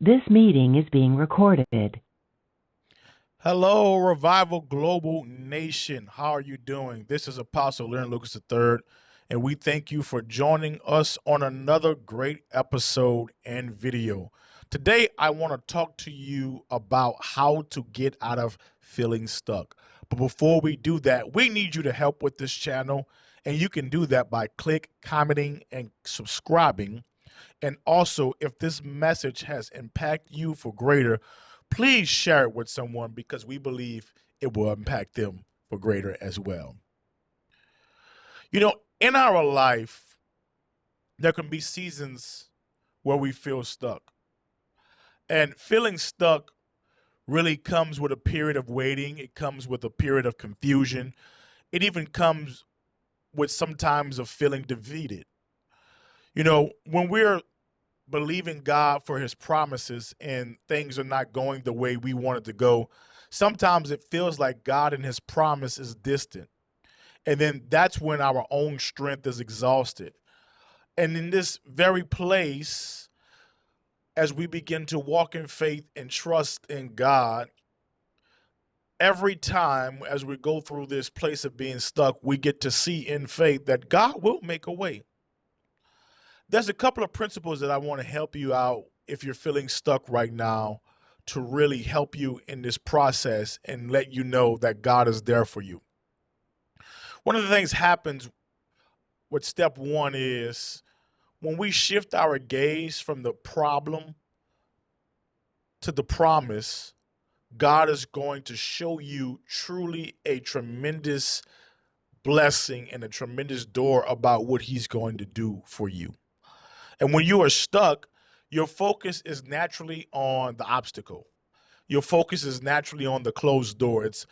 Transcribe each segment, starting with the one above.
This meeting is being recorded. Hello, Revival Global Nation. How are you doing? This is Apostle Leonard Lucas III, and we thank you for joining us on another great episode and video. Today, I want to talk to you about how to get out of feeling stuck. But before we do that, we need you to help with this channel, and you can do that by commenting, and subscribing. And also, if this message has impacted you for greater, please share it with someone because we believe it will impact them for greater as well. You know, in our life, there can be seasons where we feel stuck. And feeling stuck really comes with a period of waiting, it comes with a period of confusion, it even comes with sometimes of feeling defeated. You know, when we're believing God for his promises and things are not going the way we want it to go, sometimes it feels like God and his promise is distant. And then that's when our own strength is exhausted. And in this very place, as we begin to walk in faith and trust in God, every time as we go through this place of being stuck, we get to see in faith that God will make a way. There's a couple of principles that I want to help you out if you're feeling stuck right now to really help you in this process and let you know that God is there for you. One of the things happens with step one is when we shift our gaze from the problem to the promise, God is going to show you truly a tremendous blessing and a tremendous door about what he's going to do for you. And when you are stuck, your focus is naturally on the obstacle. Your focus is naturally on the closed door. It's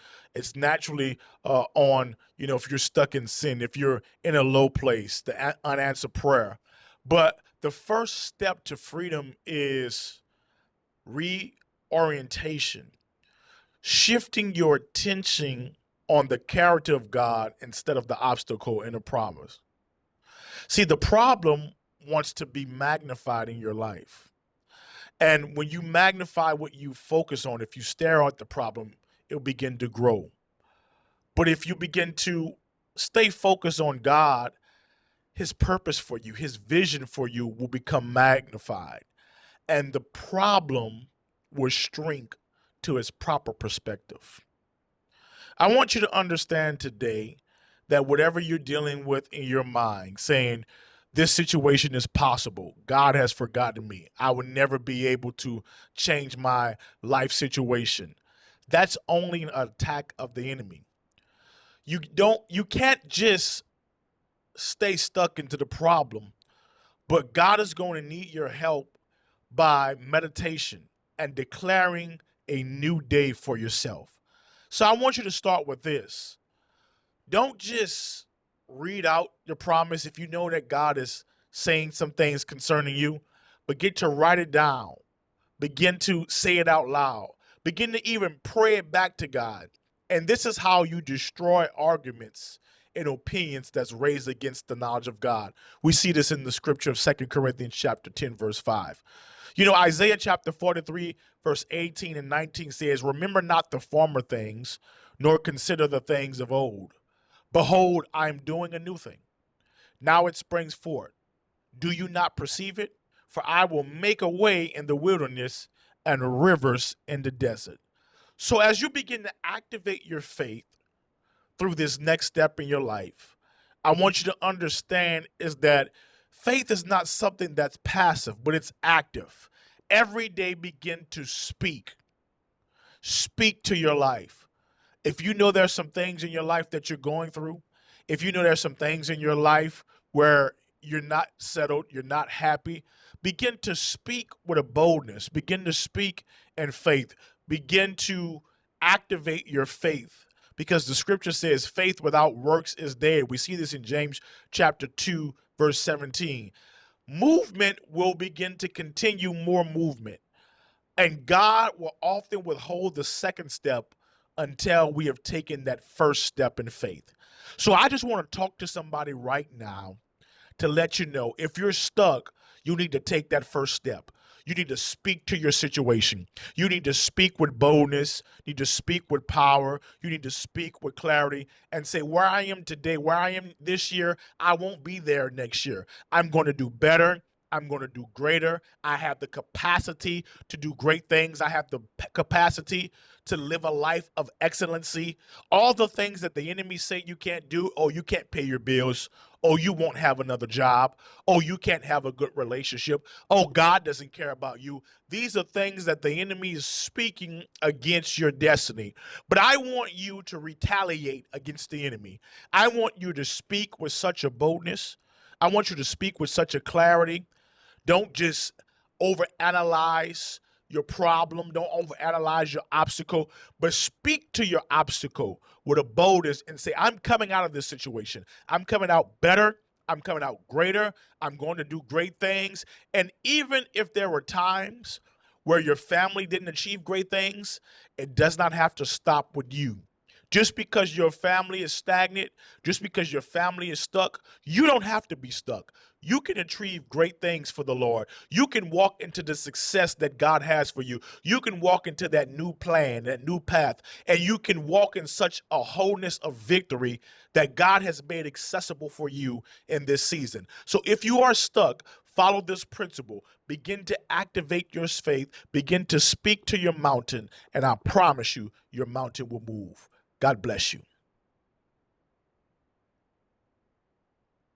naturally on, if you're stuck in sin, if you're in a low place, the unanswered prayer. But the first step to freedom is reorientation, shifting your attention on the character of God instead of the obstacle and the promise. See, the problem wants to be magnified in your life. And when you magnify what you focus on, if you stare at the problem, it'll begin to grow. But if you begin to stay focused on God, his purpose for you, his vision for you will become magnified. And the problem will shrink to its proper perspective. I want you to understand today that whatever you're dealing with in your mind, saying, this situation is possible. God has forgotten me. I will never be able to change my life situation. That's only an attack of the enemy. You can't just stay stuck into the problem, but God is going to need your help by meditation and declaring a new day for yourself. So I want you to start with this. Don't just read out the promise if you know that God is saying some things concerning you, but get to write it down. Begin to say it out loud. Begin to even pray it back to God. And this is how you destroy arguments and opinions that's raised against the knowledge of God. We see this in the scripture of 2 Corinthians chapter 10, verse 5. Isaiah chapter 43, verse 18 and 19 says, remember not the former things, nor consider the things of old. Behold, I am doing a new thing. Now it springs forth. Do you not perceive it? For I will make a way in the wilderness and rivers in the desert. So as you begin to activate your faith through this next step in your life, I want you to understand is that faith is not something that's passive, but it's active. Every day begin to speak. Speak to your life. If you know there's some things in your life that you're going through, if you know there's some things in your life where you're not settled, you're not happy, begin to speak with a boldness. Begin to speak in faith. Begin to activate your faith because the scripture says faith without works is dead. We see this in James chapter 2, verse 17. Movement will begin to continue more movement. And God will often withhold the second step until we have taken that first step in faith. So I just want to talk to somebody right now to let you know if you're stuck, you need to take that first step. You need to speak to your situation. You need to speak with boldness. You need to speak with power. You need to speak with clarity and say, where I am today, where I am this year, I won't be there next year. I'm going to do better. I'm going to do greater. I have the capacity to do great things. I have the capacity to live a life of excellency. All the things that the enemy say you can't do, oh, you can't pay your bills. Oh, you won't have another job. Oh, you can't have a good relationship. Oh, God doesn't care about you. These are things that the enemy is speaking against your destiny. But I want you to retaliate against the enemy. I want you to speak with such a boldness. I want you to speak with such a clarity. Don't just overanalyze your problem. Don't overanalyze your obstacle, but speak to your obstacle with a boldness and say, I'm coming out of this situation. I'm coming out better. I'm coming out greater. I'm going to do great things. And even if there were times where your family didn't achieve great things, it does not have to stop with you. Just because your family is stagnant, just because your family is stuck, you don't have to be stuck. You can achieve great things for the Lord. You can walk into the success that God has for you. You can walk into that new plan, that new path, and you can walk in such a wholeness of victory that God has made accessible for you in this season. So if you are stuck, follow this principle. Begin to activate your faith. Begin to speak to your mountain, and I promise you, your mountain will move. God bless you.